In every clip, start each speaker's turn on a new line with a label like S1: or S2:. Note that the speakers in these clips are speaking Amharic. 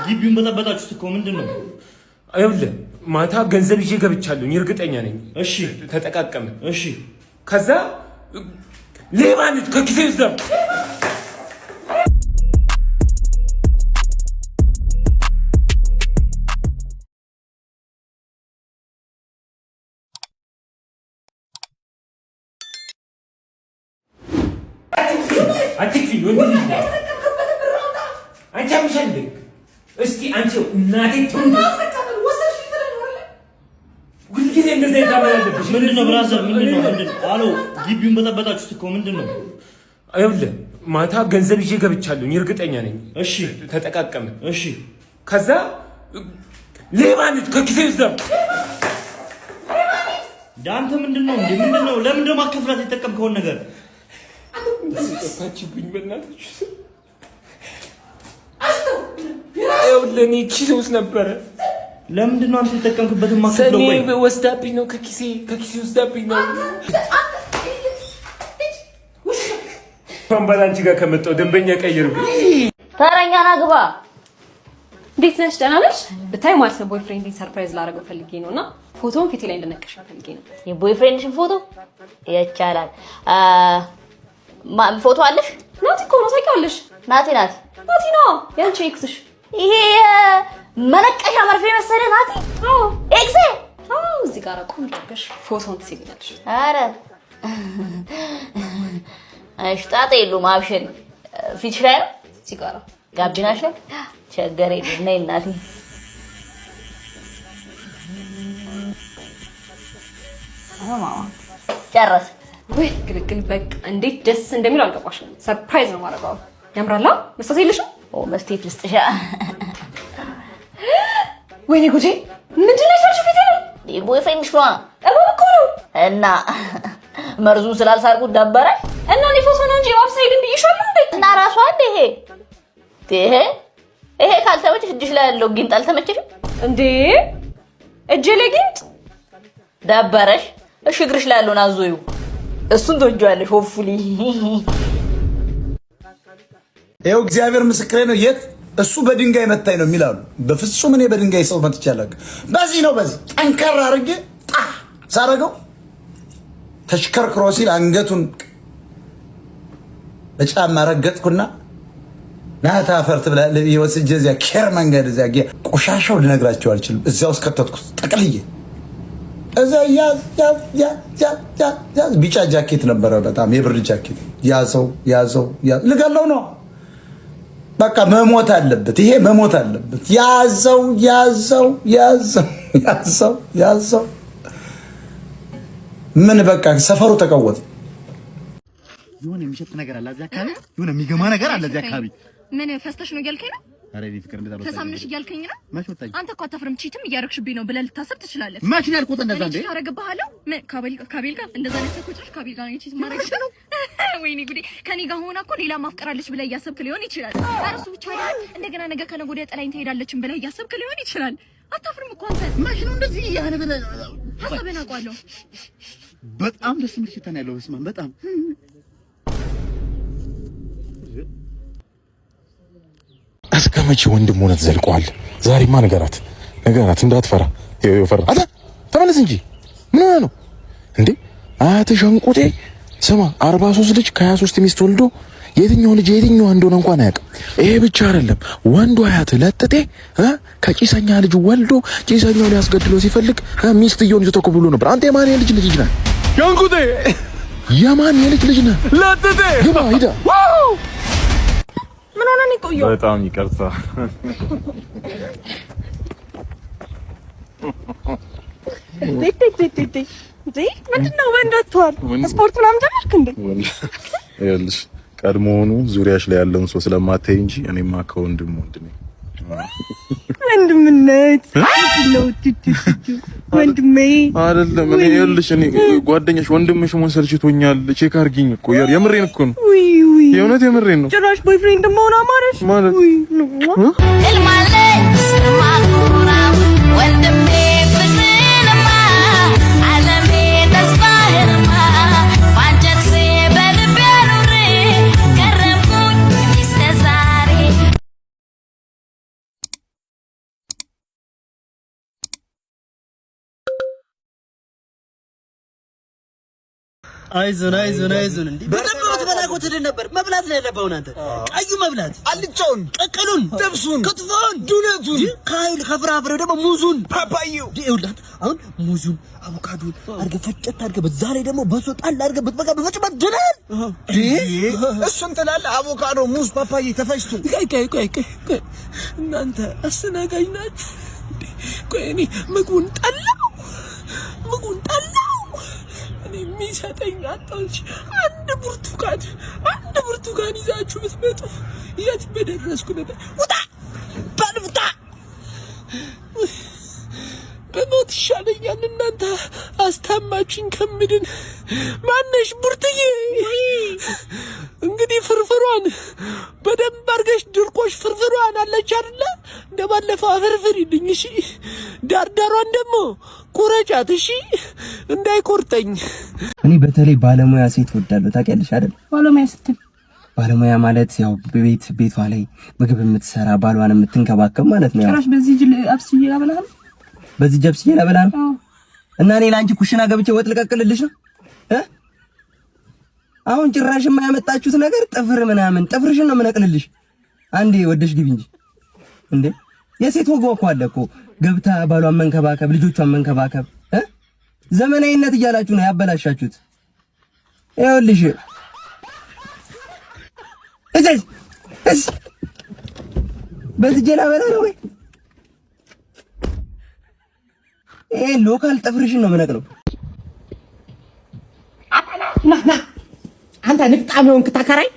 S1: ግቢውን በጠበጣችሁት እኮ ምንድነው?
S2: አይውልህ ማታ ገንዘብ ይዤ ገብቻለሁ እርግጠኛ ነኝ።
S1: እሺ
S2: ተጠቃቀመ።
S1: እሺ
S2: ከዛ ሌባ ልጅ ከኪሴ ውስጥ አትክፊ ወንድ ልጅ ነው። አንቺ አምሻለሁ። እስቲ አንቺ እናቴ ትሁን ሁልጊዜ እንደዚህ ታመላለብሽ።
S1: ምንድነው ብራዘር? ምንድነው? አሎ ግቢውን በጠበጣችሁት እኮ ምንድነው?
S2: አይውልህ ማታ ገንዘብ ይዤ ገብቻለሁ እርግጠኛ ነኝ።
S1: እሺ
S2: ተጠቃቀመ።
S1: እሺ
S2: ከዛ ሌባ ልጅ ከኪሴ ውስጥ
S1: ዳንተ ምንድነው? ምንድነው? ለምን ማከፍላት የተጠቀምከውን ነገር
S2: ጠፋችብኝ በእናትሽ። አይውልህ እኔ ኪሴ ውስጥ ነበረ።
S1: ለምንድን ነው አንተ የተጠቀምክበትን ማከፍለው? ወይ
S2: ሰኔ ወስዳብኝ ነው ከኪሴ ወስዳብኝ ነው። ባላንቺ ጋር ከመጣው ደንበኛ ቀይርብኝ።
S3: ተረኛና ግባ።
S4: እንዴት ነሽ? ደህና ነሽ? ብታይ ማለት ነው ቦይፍሬንድን ሰርፕራይዝ ላደርገው ፈልጌ ነውና ፎቶውን ፊቴ ላይ እንድነቀሽ ፈልጌ ነው።
S3: የቦይፍሬንድሽን ፎቶ ይቻላል? ፎቶ አለሽ?
S4: ናቲ እኮ ነው ታውቂዋለሽ?
S3: ናቲ
S4: ነው ያንቺ ኤክስሽ።
S3: ይሄ መነቀሻ መርፌ መሰለህ ናቲ?
S4: አዎ
S3: ኤክስ።
S4: አዎ እዚህ ጋር ቆንጆ አድርገሽ ፎቶውን ትስይልኛለሽ።
S3: አረ አሽጣጣ የለውም አብሽን። ፊትሽ ላይ ነው
S4: እዚህ ጋር
S3: ጋቢናሽ ላይ ቸገር የለም። ነይ እናቴ። ማማ ጨረስ
S4: ወይ ግልግል። በቃ እንዴት ደስ እንደሚል አልገባሽም። ሰርፕራይዝ ነው ማድረጋው። ያምራላ። መስጠት የለሽም?
S3: ኦ መስቴት ልስጥሻ።
S4: ወይኔ ጉዴ! ምንድን ነው የሰርሽ ፊት ላይ?
S3: ቦይፍሬንድሽ ነው
S4: እባብ እኮ ነው።
S3: እና መርዙን ስላልሳልኩት ደበረሽ
S4: እና እኔ ፎቶ ነው እንጂ ዌብሳይት ብዬሻለሁ እንዴ?
S3: እና ራሷ አንዴ ይሄ ካልተመቸሽ እጅሽ ላይ ያለው ጊንጥ አልተመቸሽም
S4: እንዴ? እጄ ላይ ጊንጥ
S3: ደበረሽ? እሺ እግርሽ ላይ ያለውን አዞዩ እሱን ትወጂዋለሽ። ሆፉሊ
S5: ይኸው እግዚአብሔር ምስክሬ ነው። የት እሱ በድንጋይ መታኝ ነው የሚላሉ። በፍጹም እኔ በድንጋይ ሰው መትቻለሁ። በዚህ ጠንከር አድርጌ ሳረገው ተሽከርክሮ ሲል አንገቱን በጫማ ረገጥኩና ናታ ፈርት ብላ ይወስጀ እዚያ ኬር መንገድ እዚያ ቆሻሻው ልነግራቸው አልችልም። እዚያ ውስጥ ከተትኩት ጠቅልዬ እዛ ያዝ ቢጫ ጃኬት ነበረ፣ በጣም የብር ጃኬት። ያዘው ልገለው ነው በቃ መሞት አለበት፣ ይሄ መሞት አለበት። ያዘው ምን በቃ ሰፈሩ ተቀወጠ።
S6: የሆነ የሚሸት ነገር አለ እዚያ አካባቢ፣ የሆነ የሚገማ ነገር አለ እዚያ አካባቢ።
S4: ምን ፈስተሽ ነው እያልከኝ ነው?
S6: አረ እኔ ፍቅር እንደዛ ነው
S4: ተሳምነሽ እያልከኝ ነው?
S6: ማሽወጣኝ
S4: አንተ እኮ አታፍርም። ቺትም እያረግሽብኝ ነው ብለህ ልታሰብ ትችላለህ።
S6: ማሽን ያልኩት እንደዛ እንዴ?
S4: አረግብሃለሁ። ምን ካቤል ጋር እንደዛ ነው ሰኮችሽ? ካቤል ጋር ነው ቺት ማረግ ነው? ወይኔ ጉዴ! ከኔ ጋር ሆና እኮ ሌላ ማፍቀራለች ብለህ እያሰብክ ሊሆን ይችላል። እሱ ብቻ አይደለም፣ እንደገና ነገ ከነገ ወዲያ ጥላኝ ትሄዳለችም ብለህ እያሰብክ ሊሆን ይችላል። አታፍርም እኮ አንተ።
S6: ማሽኑ እንደዚህ ያለ ብለህ
S4: ሀሳብህን አውቃለሁ።
S6: በጣም ደስ የሚል ሽታ ነው ያለው። በስመ አብ በጣም
S7: እስከ መቼ ወንድም ሆነ ትዘልቀዋል? ዛሬማ ነገራት እንዳትፈራ። ይፈራ አታ ተመለስ እንጂ ምን ሆነ ነው እንዴ? አትሸንቁጤ ስማ፣ 43 ልጅ ከ23 ሚስት ወልዶ የትኛው ልጅ የትኛው እንደሆነ እንኳን አያውቅም። ይሄ ብቻ አይደለም፣ ወንዱ አያት ለጥጤ ከጭሰኛ ልጅ ወልዶ ጭሰኛውን ሊያስገድለው ሲፈልግ ሚስትየውን ይዞ ተኮብሎ ነበር። አንተ የማን የልጅ ልጅ ነህ?
S6: ሸንቁጤ
S7: የማን የልጅ ልጅ ነህ?
S6: ለጥጤ
S7: ግባ ሂዳ
S4: ምን ሆነ ነው ቆየው?
S6: በጣም ይቅርታ።
S4: ምንድነው ወንዶቷል? ስፖርት ምናምን ጀመርክ እንዴ?
S7: ይኸውልሽ ቀድሞውኑ ዙሪያሽ ላይ ያለውን ሰው ስለማታይ እንጂ እኔማ ከወንድም ነኝ።
S4: ወንድምነት ወንድሜ
S7: አይደለም። እኔ ይኸውልሽ እኔ ጓደኛሽ ወንድምሽ መሆን ሰልችቶኛል። ቼክ አድርጊኝ እኮ የምሬን እኮ ነው። የእውነት የምሬን ነው።
S4: ጭራሽ ቦይፍሬንድ መሆን አማረሽ
S7: ማለት
S6: አይዞን እንዴ በደንብ በላጎት ነበር መብላት ነው ያለባው አንተ ቀዩ መብላት አልጫውን ቀቀሉን ጥብሱን ክትፎን ዱለቱን ካይል ከፍራፍሬው ደግሞ ሙዙን ፓፓዩ ዲውላት አሁን ሙዙን አቮካዶን አርገ ፈጨት አርገ በዛ ላይ ደግሞ በሶ ጣል አርገ በቃ በፈጭበት ድነል እሱን ተላለ አቮካዶ ሙዝ ፓፓይ ተፈጭቶ ቆይ እናንተ አስተናጋጅ ናችሁ ቆይ እኔ ምግቡን ጠላው እኔ የሚሰጠኝ አጣች አንድ ብርቱካን ይዛችሁ ብትመጡ የት በደረስኩ ነበር ውጣ ባልፍታ በሞት ይሻለኛል እናንተ አስታማችኝ ከምድን ማነሽ ቡርትዬ እንግዲህ ፍርፍሯን በደንብ አርገሽ ድርቆሽ ፍርፍሯን አለች አይደለ እንደባለፈው አፍርፍሪልኝ እሺ ዳርዳሯን ደግሞ ቁረጫት እሺ እንዳይቆርጠኝ
S8: እኔ በተለይ ባለሙያ ሴት ወዳለሁ ታውቂያለሽ አይደል ባለሙያ ስትል ባለሙያ ማለት ያው ቤቷ ላይ ምግብ የምትሰራ ባሏን የምትንከባከብ ማለት ነው ጭራሽ በዚህ ጅል አብስዬ ያበላል በዚህ ጀብስዬ ያበላል እና እኔ ላንቺ ኩሽና ገብቼ ወጥ ልቀቅልልሽ ነው አሁን ጭራሽ የማያመጣችሁት ነገር ጥፍር ምናምን ጥፍርሽን ነው የምነቅልልሽ አንዴ ወደሽ ግቢ እንዴ የሴት ወግ እኮ አለ እኮ ገብታ ባሏን መንከባከብ ልጆቿን መንከባከብ ዘመናዊነት እያላችሁ ነው ያበላሻችሁት ይኸውልሽ እስ በዚህ ጀላ በላ ነው ወይ ሎካል ጥፍርሽን ነው የምነቅለው ና አንተ ንፍጣም ሆንክ ተከራይ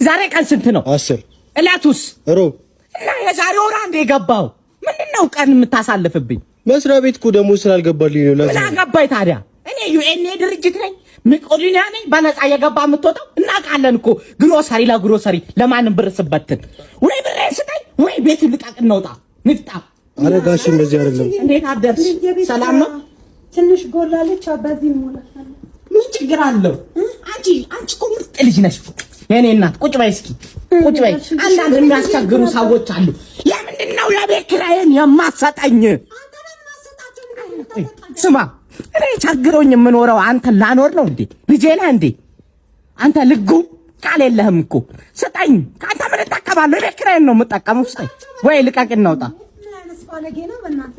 S8: ዛሬ ቀን ስንት ነው 10 እላቱስ ሮብ እና የዛሬ ወራ እንደ ገባው ምንድነው ቀን የምታሳልፍብኝ መስሪያ ቤት እኮ ደሞዝ ስላልገባልኝ ነው ለዛ ገባይ ታዲያ እኔ ዩኤንኤ ድርጅት ነኝ መቄዶንያ ነኝ በነፃ የገባ የምትወጣው እናቃለን እኮ ግሮሰሪ ለማንም ብር ስበትን ወይ ብር ስጠኝ ወይ ቤት ልቃቅ እንውጣ ንፍጣም አረጋሽ እንደዚህ አይደለም እንዴት አደርሽ ሰላም ነው ትንሽ ጎላለች አባዚህ ሞላታል ምን ችግር አለው አንቺ እኮ ምርጥ ልጅ ነሽ የኔ እናት ቁጭ በይ እስኪ ቁጭ በይ አንዳንድ የሚያስቸግሩ ሰዎች አሉ ለምንድን ነው የቤት ኪራይን የማትሰጠኝ ስማ እኔ ቸግሮኝ የምኖረው አንተ ላኖር ነው እንዴ ልጄ ነህ እንዴ አንተ ልጉ ቃል የለህም እኮ ስጠኝ ካንተ ምን ተቀባለው የቤት ኪራይን ነው የምጠቀመው ስጠኝ ወይ ልቀቅ እናውጣ ባለጌና በእናንተ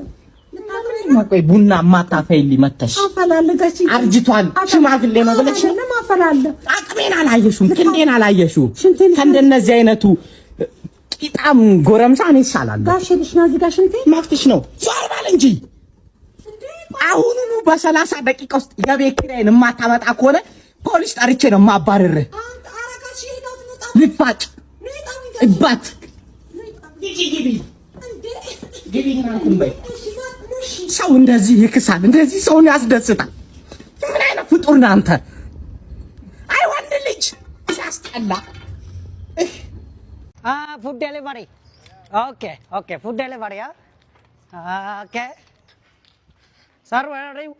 S8: ቆይ ቡና ማታፈይልኝ መተሽ አፈላልገች አርጅቷል ሽማግሌ ነው ብለሽ ለማፈላል አቅሜን አላየሽም ክንዴን አላየሽው ከእንደነዚህ አይነቱ ቂጣም ጎረምሳ ነው ይሻላል ጋሽልሽ ነው እዚህ ጋር ሽንቴ ማፍትሽ ነው ዞር ባል እንጂ አሁኑኑ በ30 ደቂቃ ውስጥ የቤት ኪራይን ማታመጣ ከሆነ ፖሊስ ጠርቼ ነው ማባረር አረጋሽ ልፋጭ እባት ግቢ ግቢና ኩምበይ ሰው እንደዚህ ይክሳል እንደዚህ ሰውን ያስደስታል ምን አይነት ፍጡር ነህ አንተ አይ ወንድ ልጅ ያስጠላ
S9: food delivery okay food delivery okay sir where are you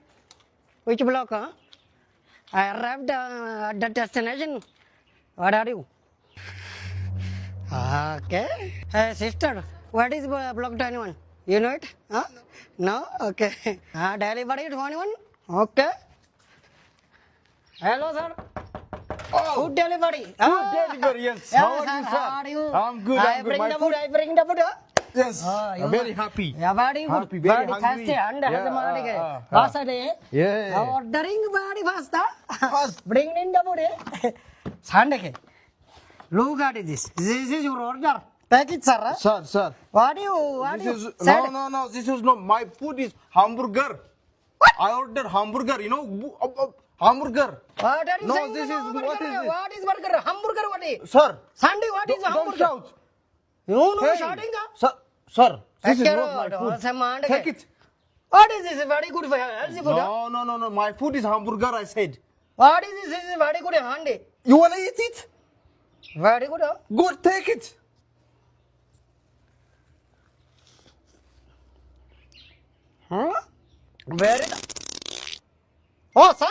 S9: which block I arrived at the destination where are you okay hey sister what is block 21 you know it no okay delivery 21 okay hello sir food delivery
S7: yes how are you sir I'm good
S9: I bring the food
S7: yes I'm very happy
S9: very good very tasty and hasmari basade yeah ordering very fast bring in the food sandeke look at this is your order take it sir what do you no
S7: this is not my food is hamburger what I ordered hamburger you know hamburger
S9: what are you
S7: no
S9: saying
S7: this is what is this
S9: what is burger hamburger what is
S7: sir
S9: Sunday what is hamburger
S7: don't shout
S9: you know shouting
S7: sir this is not my food take it
S9: what is this very good for healthy food
S7: no my food is hamburger I said
S9: what is this is very good handy
S7: you want to eat it
S9: very good
S7: good take it
S9: Where is oh sir